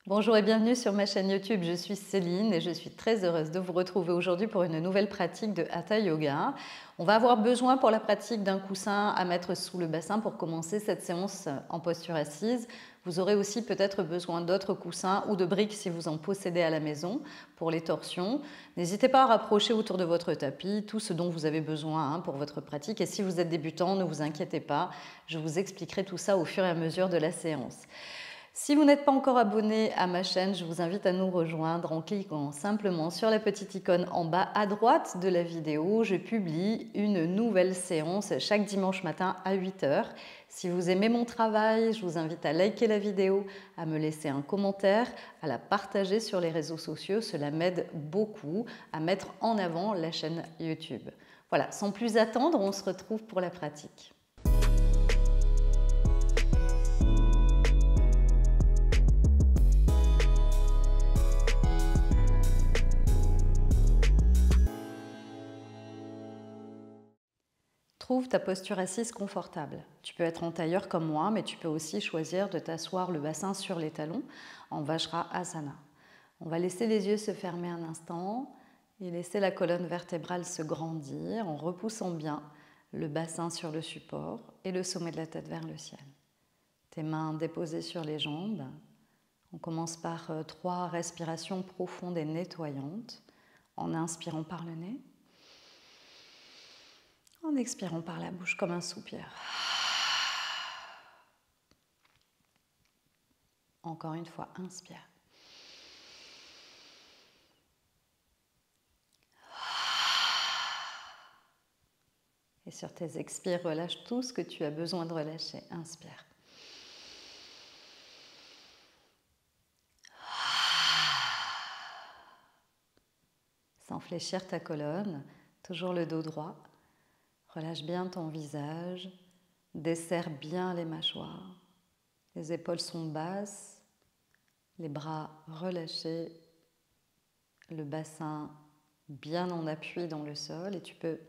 Bonjour et bienvenue sur ma chaîne YouTube, je suis Céline et je suis très heureuse de vous retrouver aujourd'hui pour une nouvelle pratique de Hatha Yoga. On va avoir besoin pour la pratique d'un coussin à mettre sous le bassin pour commencer cette séance en posture assise. Vous aurez aussi peut-être besoin d'autres coussins ou de briques si vous en possédez à la maison pour les torsions. N'hésitez pas à rapprocher autour de votre tapis tout ce dont vous avez besoin pour votre pratique. Et si vous êtes débutant, ne vous inquiétez pas, je vous expliquerai tout ça au fur et à mesure de la séance. Si vous n'êtes pas encore abonné à ma chaîne, je vous invite à nous rejoindre en cliquant simplement sur la petite icône en bas à droite de la vidéo. Je publie une nouvelle séance chaque dimanche matin à 8 h. Si vous aimez mon travail, je vous invite à liker la vidéo, à me laisser un commentaire, à la partager sur les réseaux sociaux. Cela m'aide beaucoup à mettre en avant la chaîne YouTube. Voilà, sans plus attendre, on se retrouve pour la pratique. Trouve ta posture assise confortable. Tu peux être en tailleur comme moi, mais tu peux aussi choisir de t'asseoir le bassin sur les talons en Vajrasana. On va laisser les yeux se fermer un instant et laisser la colonne vertébrale se grandir en repoussant bien le bassin sur le support et le sommet de la tête vers le ciel. Tes mains déposées sur les jambes. On commence par 3 respirations profondes et nettoyantes en inspirant par le nez. En expirant par la bouche comme un soupir. Encore une fois, inspire. Et sur tes expires, relâche tout ce que tu as besoin de relâcher. Inspire. Sans fléchir ta colonne, toujours le dos droit. Relâche bien ton visage, desserre bien les mâchoires. Les épaules sont basses, les bras relâchés, le bassin bien en appui dans le sol et tu peux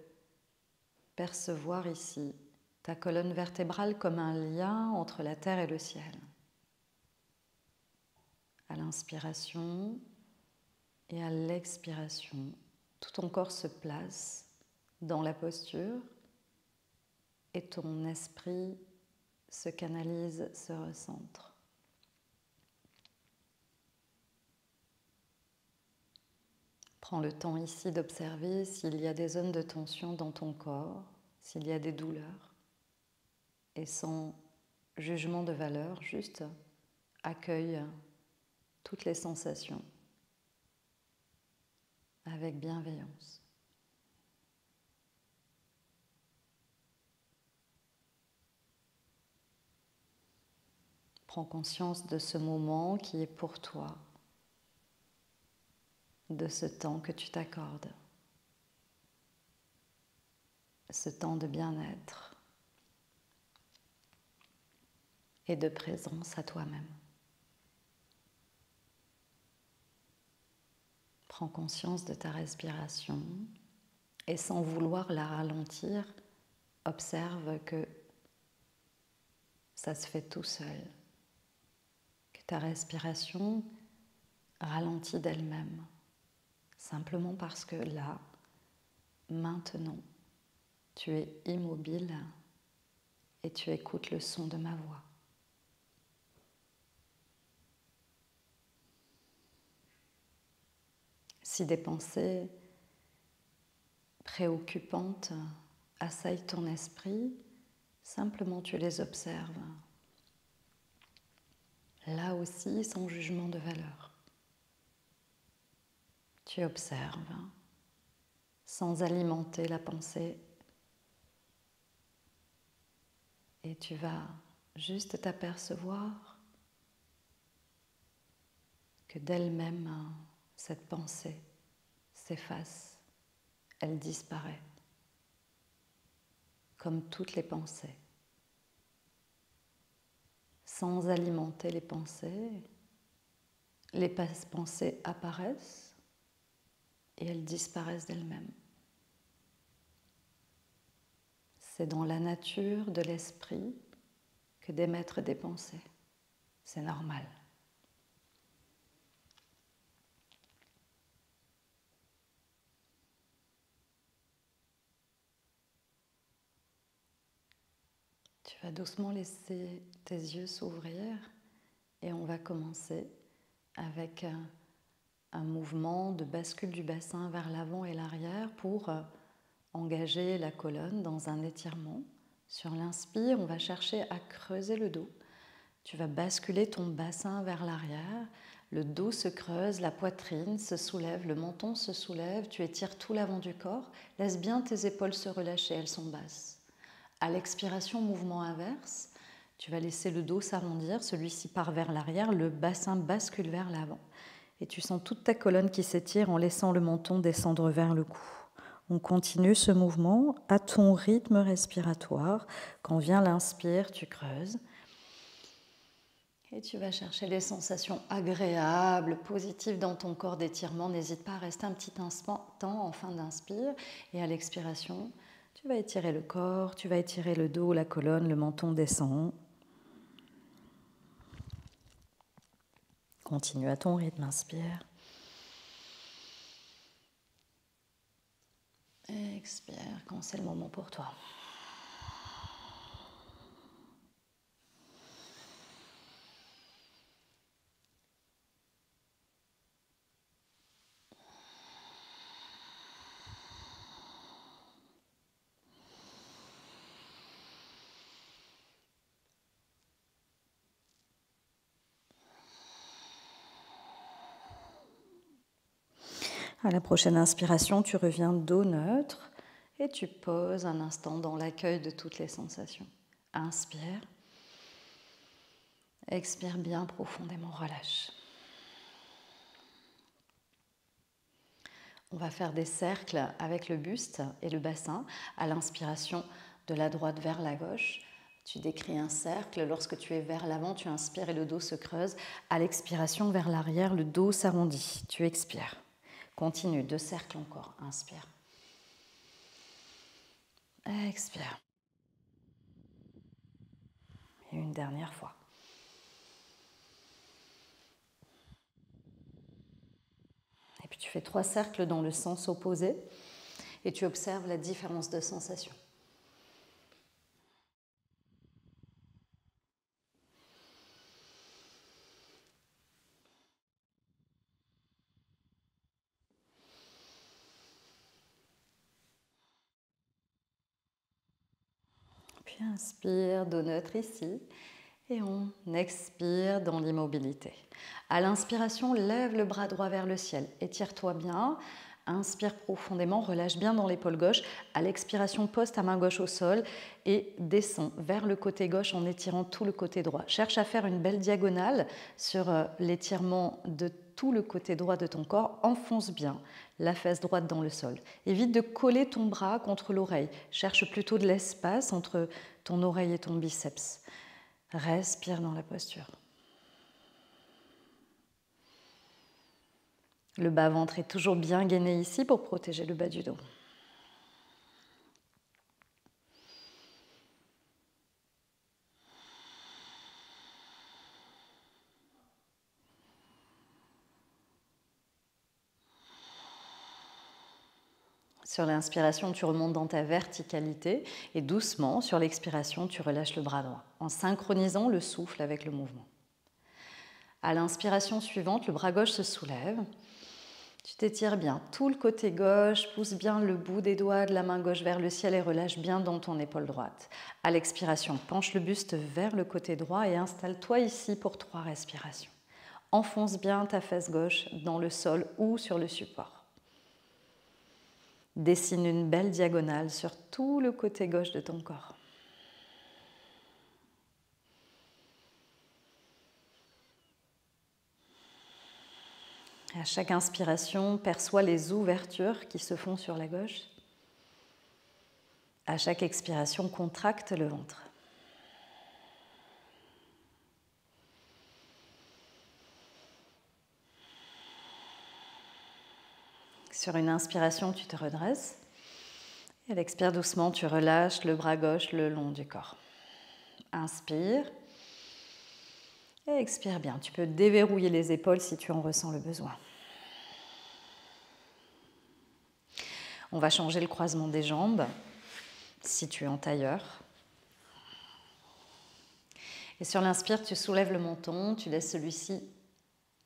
percevoir ici ta colonne vertébrale comme un lien entre la terre et le ciel. À l'inspiration et à l'expiration, tout ton corps se place dans la posture et ton esprit se canalise, se recentre. Prends le temps ici d'observer s'il y a des zones de tension dans ton corps, s'il y a des douleurs, et sans jugement de valeur, juste accueille toutes les sensations avec bienveillance. Prends conscience de ce moment qui est pour toi, de ce temps que tu t'accordes, ce temps de bien-être et de présence à toi-même. Prends conscience de ta respiration et sans vouloir la ralentir, observe que ça se fait tout seul, que ta respiration ralentit d'elle-même, simplement parce que là, maintenant, tu es immobile et tu écoutes le son de ma voix. Si des pensées préoccupantes assaillent ton esprit, simplement tu les observes. Là aussi, sans jugement de valeur. Tu observes sans alimenter la pensée et tu vas juste t'apercevoir que d'elle-même, cette pensée s'efface, elle disparaît, comme toutes les pensées. Sans alimenter les pensées apparaissent et elles disparaissent d'elles-mêmes. C'est dans la nature de l'esprit que d'émettre des pensées. C'est normal. vas doucement laisser tes yeux s'ouvrir et on va commencer avec un mouvement de bascule du bassin vers l'avant et l'arrière pour engager la colonne dans un étirement. Sur l'inspire, on va chercher à creuser le dos. Tu vas basculer ton bassin vers l'arrière. Le dos se creuse, la poitrine se soulève, le menton se soulève. Tu étires tout l'avant du corps. Laisse bien tes épaules se relâcher, elles sont basses. À l'expiration, mouvement inverse. Tu vas laisser le dos s'arrondir, celui-ci part vers l'arrière, le bassin bascule vers l'avant. Et tu sens toute ta colonne qui s'étire en laissant le menton descendre vers le cou. On continue ce mouvement à ton rythme respiratoire. Quand vient l'inspire, tu creuses. Et tu vas chercher les sensations agréables, positives dans ton corps d'étirement. N'hésite pas à rester un petit instant en fin d'inspire. Et à l'expiration, tu vas étirer le corps, tu vas étirer le dos, la colonne, le menton descend. Continue à ton rythme, inspire. Expire quand c'est le moment pour toi. À la prochaine inspiration, tu reviens dos neutre et tu poses un instant dans l'accueil de toutes les sensations. Inspire. Expire bien profondément, relâche. On va faire des cercles avec le buste et le bassin. À l'inspiration, de la droite vers la gauche. Tu décris un cercle. Lorsque tu es vers l'avant, tu inspires et le dos se creuse. À l'expiration, vers l'arrière, le dos s'arrondit. Tu expires. Continue, 2 cercles encore. Inspire. Expire. Et une dernière fois. Et puis tu fais 3 cercles dans le sens opposé et tu observes la différence de sensation. Puis inspire, dos neutre ici. Et on expire dans l'immobilité. À l'inspiration, lève le bras droit vers le ciel. Étire-toi bien. Inspire profondément, relâche bien dans l'épaule gauche. À l'expiration, pose ta main gauche au sol et descends vers le côté gauche en étirant tout le côté droit. Cherche à faire une belle diagonale sur l'étirement de tout le côté droit de ton corps. Enfonce bien la fesse droite dans le sol. Évite de coller ton bras contre l'oreille. Cherche plutôt de l'espace entre ton oreille et ton biceps. Respire dans la posture. Le bas-ventre est toujours bien gainé ici pour protéger le bas du dos. Sur l'inspiration, tu remontes dans ta verticalité et doucement, sur l'expiration, tu relâches le bras droit en synchronisant le souffle avec le mouvement. À l'inspiration suivante, le bras gauche se soulève. Tu t'étires bien tout le côté gauche, pousse bien le bout des doigts de la main gauche vers le ciel et relâche bien dans ton épaule droite. À l'expiration, penche le buste vers le côté droit et installe-toi ici pour 3 respirations. Enfonce bien ta fesse gauche dans le sol ou sur le support. Dessine une belle diagonale sur tout le côté gauche de ton corps. À chaque inspiration, perçois les ouvertures qui se font sur la gauche. À chaque expiration, contracte le ventre. Sur une inspiration, tu te redresses. Et à l'expire doucement, tu relâches le bras gauche le long du corps. Inspire. Et expire bien. Tu peux déverrouiller les épaules si tu en ressens le besoin. On va changer le croisement des jambes si tu es en tailleur. Et sur l'inspire, tu soulèves le menton, tu laisses celui-ci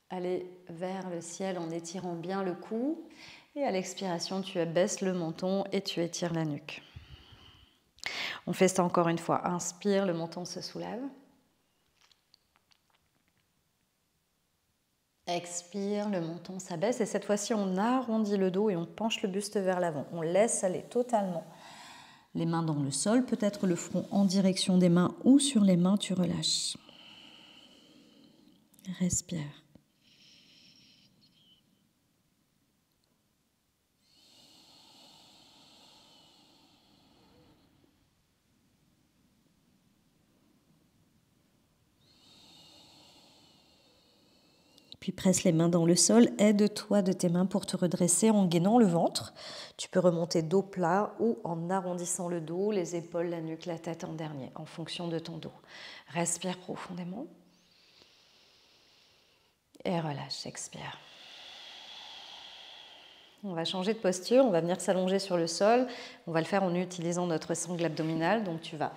aller vers le ciel en étirant bien le cou. Et à l'expiration, tu abaisses le menton et tu étires la nuque. On fait ça encore une fois. Inspire, le menton se soulève. Expire, le menton s'abaisse. Et cette fois-ci, on arrondit le dos et on penche le buste vers l'avant. On laisse aller totalement les mains dans le sol, peut-être le front en direction des mains ou sur les mains, tu relâches. Respire. Puis presse les mains dans le sol, aide-toi de tes mains pour te redresser en gainant le ventre. Tu peux remonter dos plat ou en arrondissant le dos, les épaules, la nuque, la tête en dernier, en fonction de ton dos. Respire profondément. Et relâche, expire. On va changer de posture, on va venir s'allonger sur le sol. On va le faire en utilisant notre sangle abdominale. Donc tu vas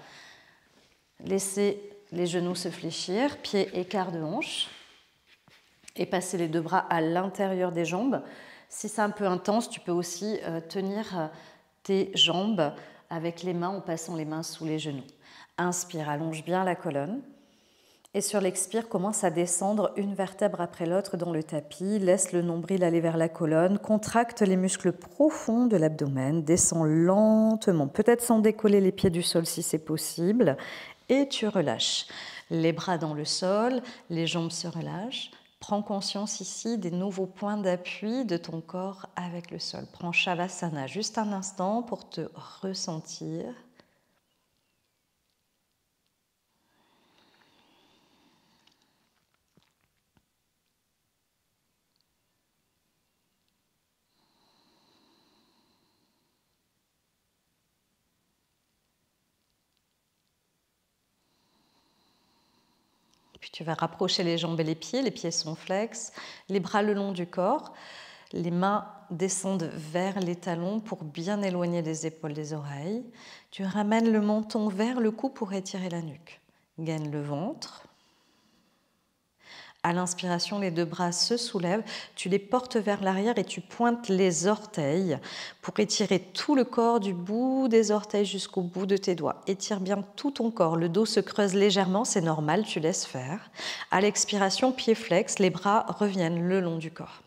laisser les genoux se fléchir, pieds écart de hanche. Et passer les deux bras à l'intérieur des jambes. Si c'est un peu intense, tu peux aussi tenir tes jambes avec les mains en passant les mains sous les genoux. Inspire, allonge bien la colonne. Et sur l'expire, commence à descendre une vertèbre après l'autre dans le tapis. Laisse le nombril aller vers la colonne. Contracte les muscles profonds de l'abdomen. Descends lentement, peut-être sans décoller les pieds du sol si c'est possible. Et tu relâches. Les bras dans le sol, les jambes se relâchent. Prends conscience ici des nouveaux points d'appui de ton corps avec le sol. Prends Shavasana juste un instant pour te ressentir. Puis tu vas rapprocher les jambes et les pieds sont flex, les bras le long du corps, les mains descendent vers les talons pour bien éloigner les épaules des oreilles. Tu ramènes le menton vers le cou pour étirer la nuque. Gaine le ventre. À l'inspiration, les deux bras se soulèvent, tu les portes vers l'arrière et tu pointes les orteils pour étirer tout le corps du bout des orteils jusqu'au bout de tes doigts. Étire bien tout ton corps, le dos se creuse légèrement, c'est normal, tu laisses faire. À l'expiration, pieds flex, les bras reviennent le long du corps.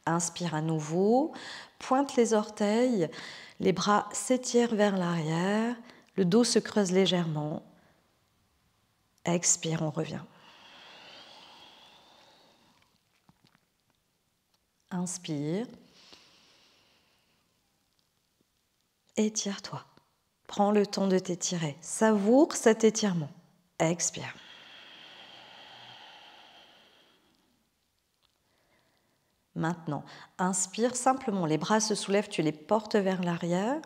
Inspire à nouveau, pointe les orteils, les bras s'étirent vers l'arrière, le dos se creuse légèrement. Expire, on revient. Inspire. Étire-toi. Prends le temps de t'étirer. Savoure cet étirement. Expire. Maintenant, inspire simplement. Les bras se soulèvent, tu les portes vers l'arrière.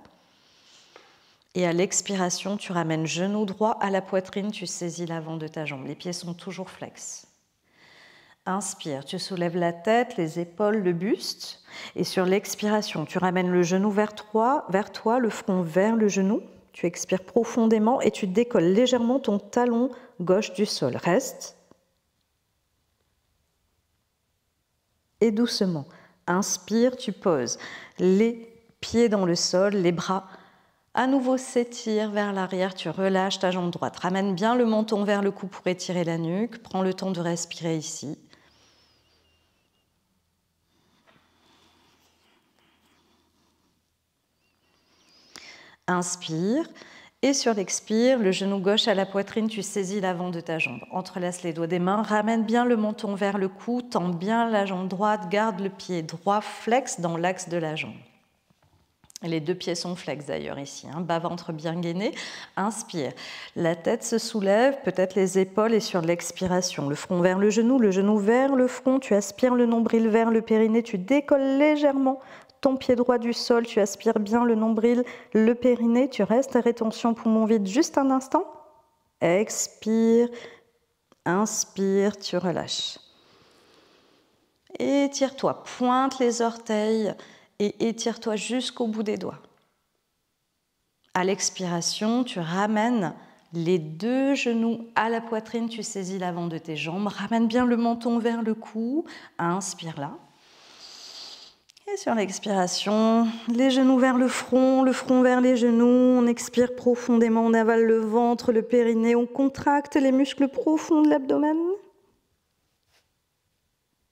Et à l'expiration, tu ramènes genou droit à la poitrine, tu saisis l'avant de ta jambe. Les pieds sont toujours flex. Inspire, tu soulèves la tête, les épaules, le buste. Et sur l'expiration, tu ramènes le genou vers toi, le front vers le genou. Tu expires profondément et tu décolles légèrement ton talon gauche du sol. Reste. Et doucement, inspire, tu poses les pieds dans le sol, les bras à nouveau s'étirent vers l'arrière, tu relâches ta jambe droite. Ramène bien le menton vers le cou pour étirer la nuque. Prends le temps de respirer ici. Inspire. Et sur l'expire, le genou gauche à la poitrine, tu saisis l'avant de ta jambe. Entrelace les doigts des mains, ramène bien le menton vers le cou, tends bien la jambe droite, garde le pied droit flex dans l'axe de la jambe. Les deux pieds sont flex d'ailleurs ici, bas-ventre bien gainé. Inspire, la tête se soulève, peut-être les épaules et sur l'expiration, le front vers le genou vers le front, tu aspires le nombril vers le périnée, tu décolles légèrement ton pied droit du sol, tu aspires bien le nombril, le périnée, tu restes à rétention poumon vide juste un instant. Expire, inspire, tu relâches. Étire-toi, pointe les orteils et étire-toi jusqu'au bout des doigts. À l'expiration, tu ramènes les deux genoux à la poitrine, tu saisis l'avant de tes jambes, ramène bien le menton vers le cou, inspire là. Et sur l'expiration, les genoux vers le front vers les genoux, on expire profondément, on avale le ventre, le périnée, on contracte les muscles profonds de l'abdomen.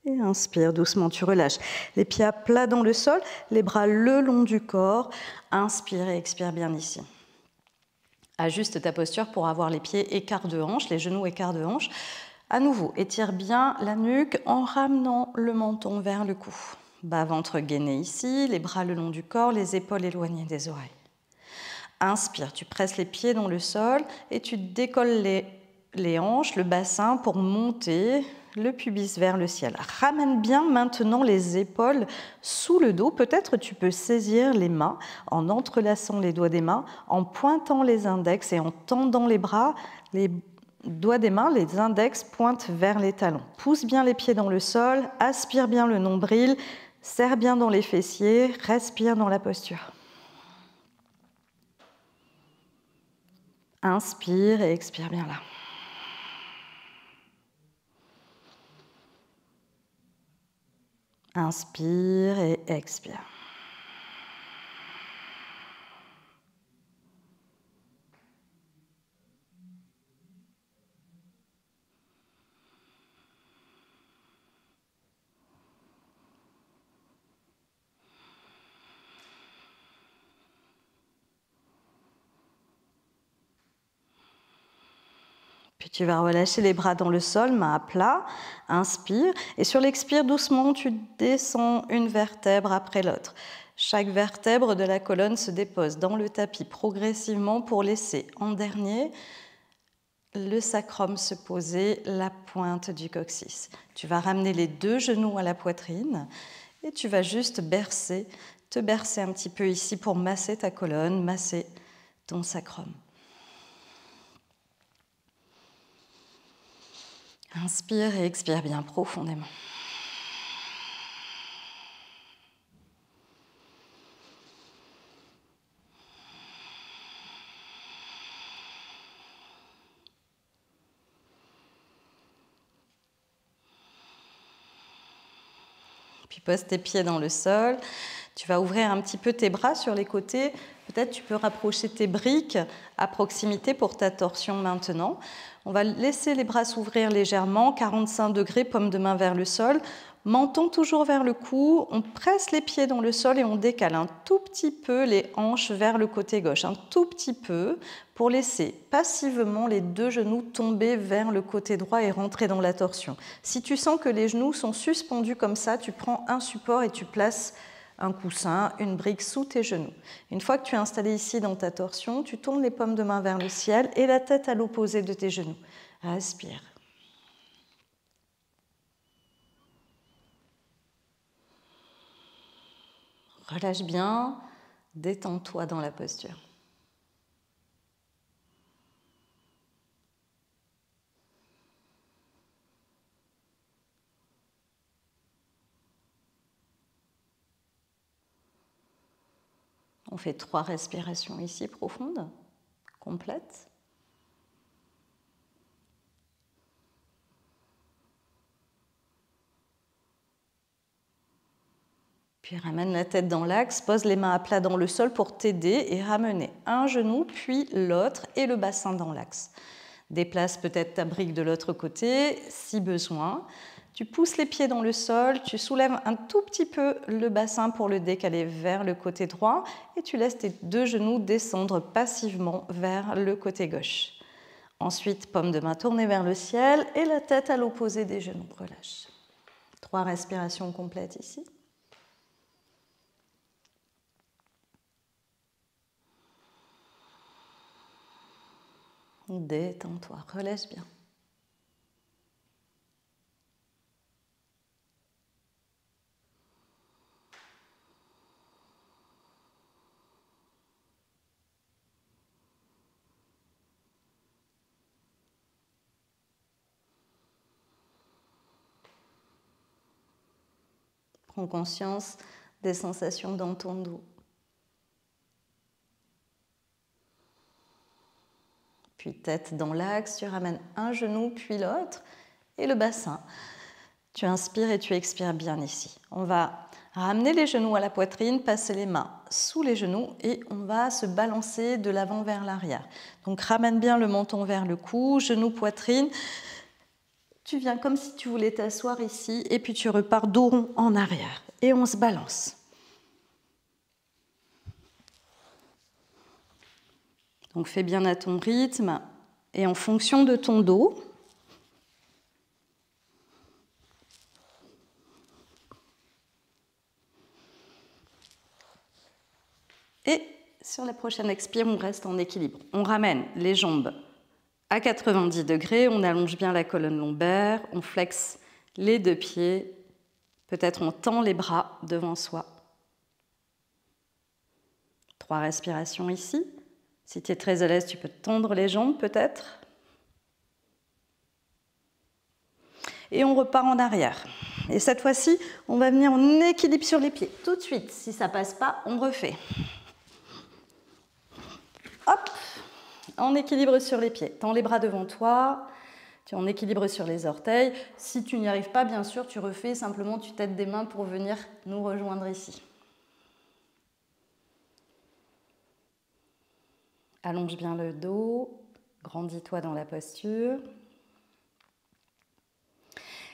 Et inspire doucement, tu relâches. Les pieds à plat dans le sol, les bras le long du corps. Inspire et expire bien ici. Ajuste ta posture pour avoir les pieds écart de hanche, les genoux écart de hanche. À nouveau, étire bien la nuque en ramenant le menton vers le cou. Bas-ventre gainé ici, les bras le long du corps, les épaules éloignées des oreilles. Inspire, tu presses les pieds dans le sol et tu décolles les hanches, le bassin pour monter le pubis vers le ciel. Ramène bien maintenant les épaules sous le dos. Peut-être tu peux saisir les mains en entrelaçant les doigts des mains, en pointant les index et en tendant les bras. Les doigts des mains, les index pointent vers les talons. Pousse bien les pieds dans le sol, aspire bien le nombril, serre bien dans les fessiers, respire dans la posture. Inspire et expire bien là. Inspire et expire. Puis tu vas relâcher les bras dans le sol, main à plat, inspire. Et sur l'expire, doucement, tu descends une vertèbre après l'autre. Chaque vertèbre de la colonne se dépose dans le tapis progressivement pour laisser en dernier le sacrum se poser, la pointe du coccyx. Tu vas ramener les deux genoux à la poitrine et tu vas juste te bercer un petit peu ici pour masser ta colonne, masser ton sacrum. Inspire et expire bien profondément. Puis pose tes pieds dans le sol. Tu vas ouvrir un petit peu tes bras sur les côtés. Peut-être tu peux rapprocher tes briques à proximité pour ta torsion maintenant. On va laisser les bras s'ouvrir légèrement, 45 degrés, paume de main vers le sol. Menton toujours vers le cou, on presse les pieds dans le sol et on décale un tout petit peu les hanches vers le côté gauche, un tout petit peu pour laisser passivement les deux genoux tomber vers le côté droit et rentrer dans la torsion. Si tu sens que les genoux sont suspendus comme ça, tu prends un support et tu places un coussin, une brique sous tes genoux. Une fois que tu es installé ici dans ta torsion, tu tournes les paumes de main vers le ciel et la tête à l'opposé de tes genoux. Respire. Relâche bien, détends-toi dans la posture. On fait 3 respirations ici profondes, complètes. Puis ramène la tête dans l'axe, pose les mains à plat dans le sol pour t'aider et ramener un genou, puis l'autre et le bassin dans l'axe. Déplace peut-être ta brique de l'autre côté si besoin. Tu pousses les pieds dans le sol, tu soulèves un tout petit peu le bassin pour le décaler vers le côté droit et tu laisses tes deux genoux descendre passivement vers le côté gauche. Ensuite, paume de main tournée vers le ciel et la tête à l'opposé des genoux. Relâche. 3 respirations complètes ici. Détends-toi, relâche bien. Prends conscience des sensations dans ton dos. puis tête dans l'axe, tu ramènes un genou, puis l'autre, et le bassin. Tu inspires et tu expires bien ici. On va ramener les genoux à la poitrine, passer les mains sous les genoux et on va se balancer de l'avant vers l'arrière. Donc ramène bien le menton vers le cou, genou, poitrine. Tu viens comme si tu voulais t'asseoir ici et puis tu repars dos rond en arrière et on se balance. Donc fais bien à ton rythme et en fonction de ton dos. Et sur la prochaine expire, on reste en équilibre. On ramène les jambes à 90 degrés, on allonge bien la colonne lombaire, on flexe les deux pieds, peut-être on tend les bras devant soi. 3 respirations ici. Si tu es très à l'aise, tu peux tendre les jambes peut-être. Et on repart en arrière. Et cette fois-ci, on va venir en équilibre sur les pieds. Tout de suite, si ça ne passe pas, on refait. Hop, en équilibre sur les pieds. Tends les bras devant toi, tu es en équilibre sur les orteils. Si tu n'y arrives pas, bien sûr, tu refais, simplement tu t'aides des mains pour venir nous rejoindre ici. Allonge bien le dos, grandis-toi dans la posture.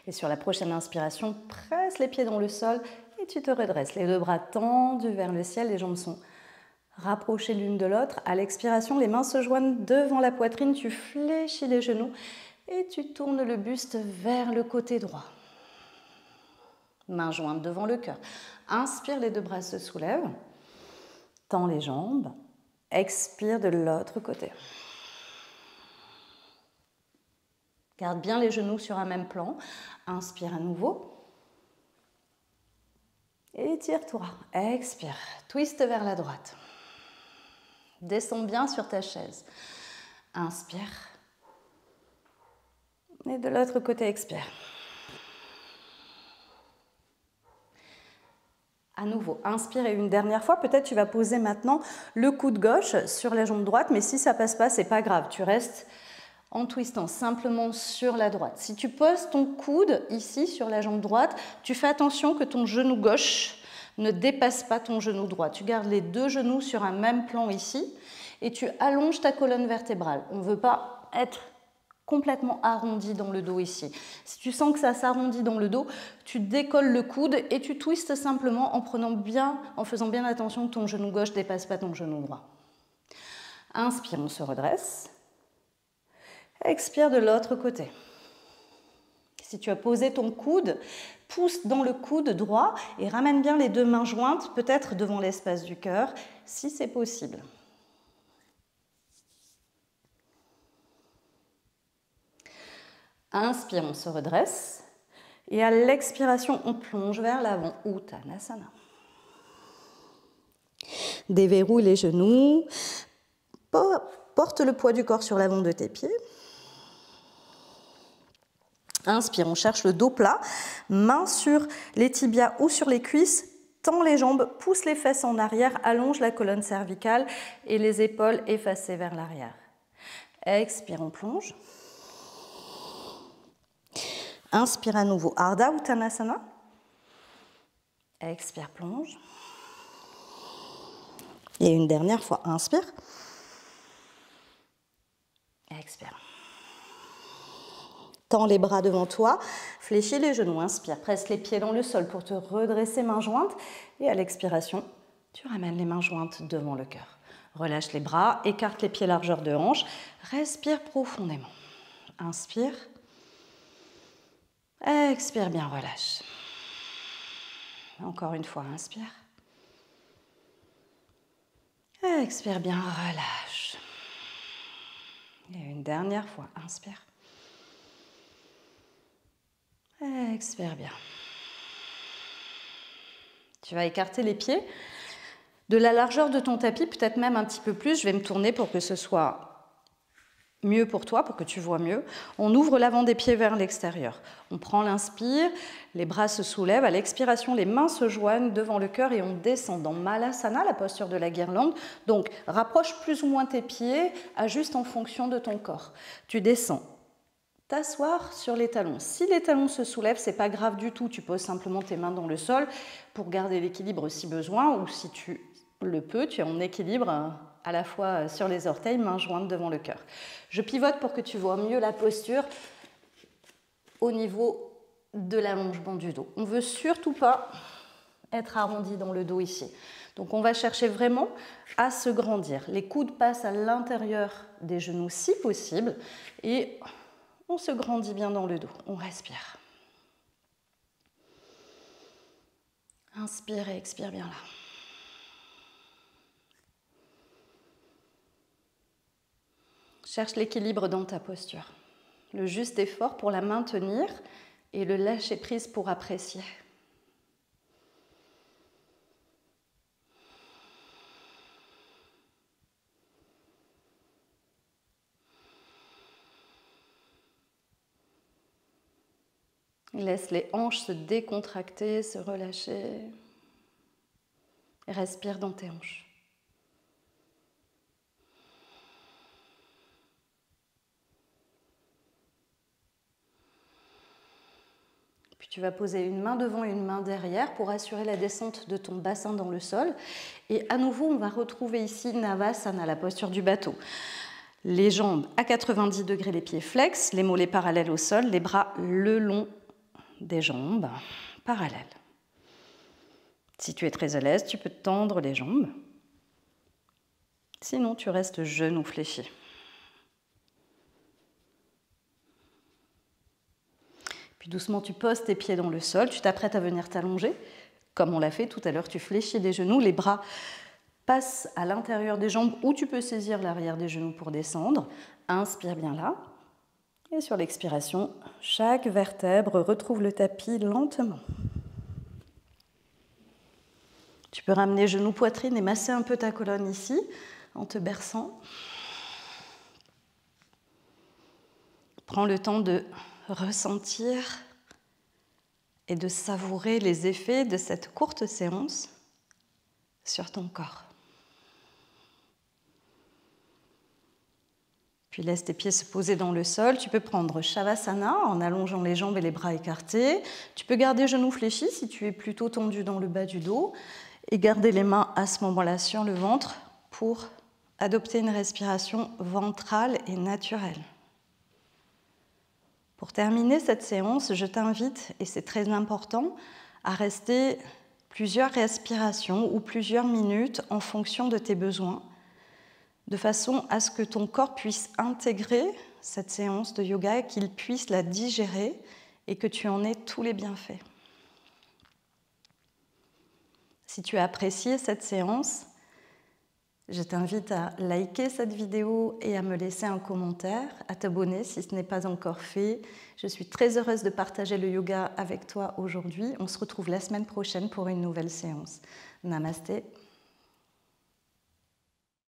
Et sur la prochaine inspiration, presse les pieds dans le sol et tu te redresses. Les deux bras tendus vers le ciel, les jambes sont rapprochées l'une de l'autre. À l'expiration, les mains se joignent devant la poitrine, tu fléchis les genoux et tu tournes le buste vers le côté droit. Mains jointes devant le cœur. Inspire, les deux bras se soulèvent. Tends les jambes. Expire de l'autre côté. Garde bien les genoux sur un même plan. Inspire à nouveau. Étire-toi. Expire. Twist vers la droite. Descends bien sur ta chaise. Inspire. Et de l'autre côté, expire. À nouveau, inspire et une dernière fois. Peut-être tu vas poser maintenant le coude gauche sur la jambe droite, mais si ça passe pas, c'est pas grave. Tu restes en twistant simplement sur la droite. Si tu poses ton coude ici sur la jambe droite, tu fais attention que ton genou gauche ne dépasse pas ton genou droit. Tu gardes les deux genoux sur un même plan ici et tu allonges ta colonne vertébrale. On ne veut pas être complètement arrondi dans le dos ici. Si tu sens que ça s'arrondit dans le dos, tu décolles le coude et tu twistes simplement en faisant bien attention que ton genou gauche ne dépasse pas ton genou droit. Inspire, on se redresse. Expire de l'autre côté. Si tu as posé ton coude, pousse dans le coude droit et ramène bien les deux mains jointes, peut-être devant l'espace du cœur, si c'est possible. Inspire, on se redresse. Et à l'expiration, on plonge vers l'avant, Uttanasana. Déverrouille les genoux. Porte le poids du corps sur l'avant de tes pieds. Inspire, on cherche le dos plat. Main sur les tibias ou sur les cuisses. Tends les jambes, pousse les fesses en arrière, allonge la colonne cervicale et les épaules effacées vers l'arrière. Expire, on plonge. Inspire à nouveau, Ardha Uttanasana. Expire, plonge. Et une dernière fois, inspire. Expire. Tends les bras devant toi, fléchis les genoux, inspire, presse les pieds dans le sol pour te redresser mains jointes. Et à l'expiration, tu ramènes les mains jointes devant le cœur. Relâche les bras, écarte les pieds largeur de hanche, respire profondément. Inspire. Expire bien, relâche. Encore une fois, inspire. Expire bien, relâche. Et une dernière fois, inspire. Expire bien. Tu vas écarter les pieds de la largeur de ton tapis, peut-être même un petit peu plus. Je vais me tourner pour que ce soit mieux pour toi, pour que tu vois mieux, on ouvre l'avant des pieds vers l'extérieur. On prend l'inspire, les bras se soulèvent. À l'expiration, les mains se joignent devant le cœur et on descend dans Malasana, la posture de la guirlande. Donc, rapproche plus ou moins tes pieds, ajuste en fonction de ton corps. Tu descends. T'asseoir sur les talons. Si les talons se soulèvent, c'est pas grave du tout. Tu poses simplement tes mains dans le sol pour garder l'équilibre si besoin, ou si tu le peux, tu es en équilibre à la fois sur les orteils, mains jointes devant le cœur. Je pivote pour que tu vois mieux la posture au niveau de l'allongement du dos. On ne veut surtout pas être arrondi dans le dos ici. Donc on va chercher vraiment à se grandir. Les coudes passent à l'intérieur des genoux si possible et on se grandit bien dans le dos. On respire. Inspire et expire bien là. Cherche l'équilibre dans ta posture. Le juste effort pour la maintenir et le lâcher prise pour apprécier. Laisse les hanches se décontracter, se relâcher. Respire dans tes hanches. Puis tu vas poser une main devant et une main derrière pour assurer la descente de ton bassin dans le sol. Et à nouveau, on va retrouver ici Navasana, la posture du bateau. Les jambes à 90 degrés, les pieds flex, les mollets parallèles au sol, les bras le long des jambes, parallèles. Si tu es très à l'aise, tu peux tendre les jambes. Sinon, tu restes genou fléchi. Puis doucement, tu poses tes pieds dans le sol, tu t'apprêtes à venir t'allonger. Comme on l'a fait tout à l'heure, tu fléchis les genoux, les bras passent à l'intérieur des jambes ou tu peux saisir l'arrière des genoux pour descendre. Inspire bien là. Et sur l'expiration, chaque vertèbre retrouve le tapis lentement. Tu peux ramener genoux, poitrine et masser un peu ta colonne ici en te berçant. Prends le temps de ressentir et de savourer les effets de cette courte séance sur ton corps. Puis laisse tes pieds se poser dans le sol. Tu peux prendre Shavasana en allongeant les jambes et les bras écartés. Tu peux garder genoux fléchis si tu es plutôt tendu dans le bas du dos et garder les mains à ce moment-là sur le ventre pour adopter une respiration ventrale et naturelle. Pour terminer cette séance, je t'invite, et c'est très important, à rester plusieurs respirations ou plusieurs minutes en fonction de tes besoins, de façon à ce que ton corps puisse intégrer cette séance de yoga et qu'il puisse la digérer et que tu en aies tous les bienfaits. Si tu as apprécié cette séance, je t'invite à liker cette vidéo et à me laisser un commentaire, à t'abonner si ce n'est pas encore fait. Je suis très heureuse de partager le yoga avec toi aujourd'hui. On se retrouve la semaine prochaine pour une nouvelle séance. Namasté.